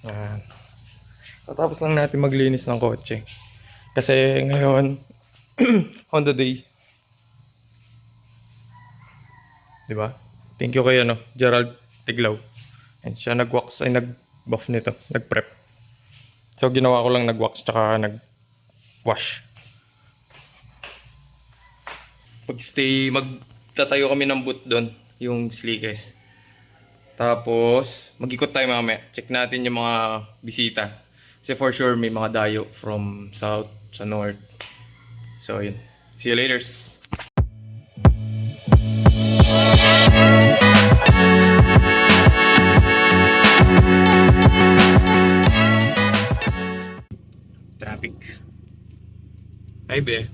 Yan. Tatapos lang natin maglinis ng kotse. Kasi ngayon, Honda Day. Diba? Thank you kay Gerald Tiglaw. And siya nag-wax, ay nag-buff nito, nag-prep. So ginawa ko lang nag-wax tsaka nag-wash. Magtatayo kami ng boot doon, yung slickers. Tapos, mag-ikot tayo mamaya. Check natin yung mga bisita. Kasi for sure may mga dayo from south sa north. So yun. See you later. Traffic. Hi, be.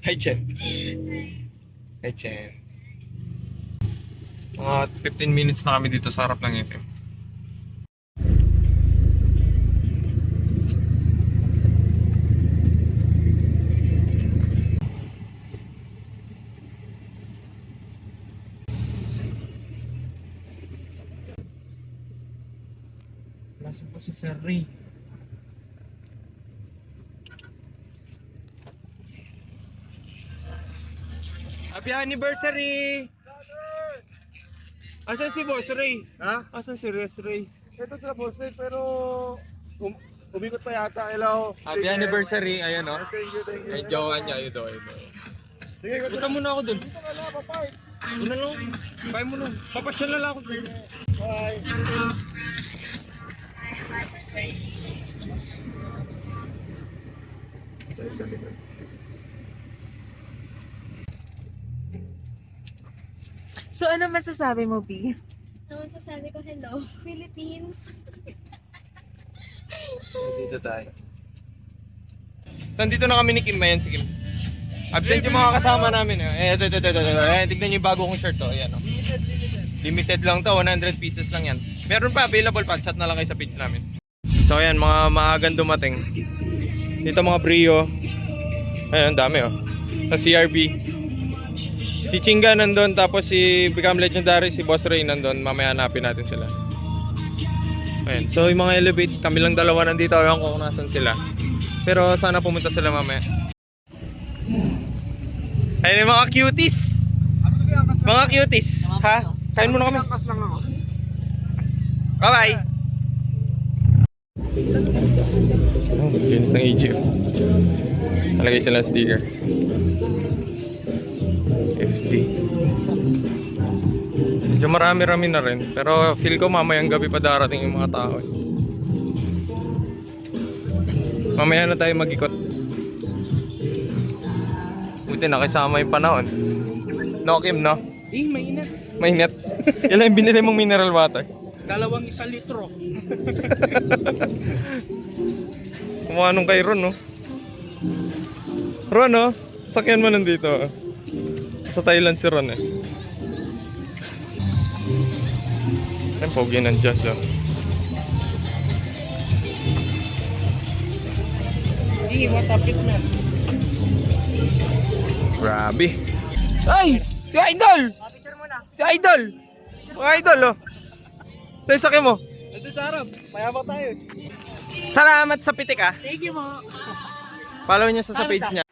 Hi, Chen. Hi, Chen. Mga 15 minutes na kami dito sa harap ng SM. Nasa po si Sir Ray. Happy anniversary! Asan si Boss Ray? Ha? Asan si Boss Ray? Ito sila boss pero umikot pa yata. Hello. Happy anniversary! Ayan o. Thank you, thank you. Ay, jowa niya. Ito. Sige, Punta muna ako dun. dito ka na, papay. Doon na lang. Kaya mo lang. Papasyal na lang ako dun. Bye. Tayo sa likod. So, ano masasabi mo, B? Ano masasabi ko, hello, Philippines. Dito tayo. Nandito na kami ni Kim. Ayan si Kim. Absent yung mga kasama namin. Ito. Tignan nyo yung bago kong shirt. Ayan, oh. Limited lang to. 100 pieces lang yan. Meron pa. Available pa. Chat na lang kayo sa page namin. So ayan, mga maagang dumating. Dito mga Brio. Ayan, dami oh. Sa CRB. Si Chinga nandun. Tapos si Become Legendary, si Boss Ray nandun. Mamaya hanapin natin sila. Ayan. So yung mga Elevate, kami lang dalawa nandito. Ayan kung nasan sila. Pero sana pumunta sila mamaya. Ayun yung mga cuties. Mga cuties. Ha? Kain muna kami. Angkas lang ako. Bye-bye. Oh, linis ng AG. Nalagay sila ng sticker. FD. Medyo marami-rami na rin. Pero feel ko mamayang gabi pa darating yung mga tao. Mamaya na tayo mag-ikot. Buti nakisama yung panahon. No, Kim, no? Mainit. Mainit. Yan lang yung binili mong mineral water. 2 litro. Kumuha nung kay Ron, no? Ron, no? Sakyan mo nandito. Sa Thailand si Ron, eh. Ang pogi ng jazz, oh. What a bit man. Grabe. Ay! Si Idol! Si Idol! Mga Idol, oh. Sa sakyan mo. Ito sa harap. Mayaman tayo. Salamat sa pitik, ah. Thank you mo. Follow nyo sa page niya.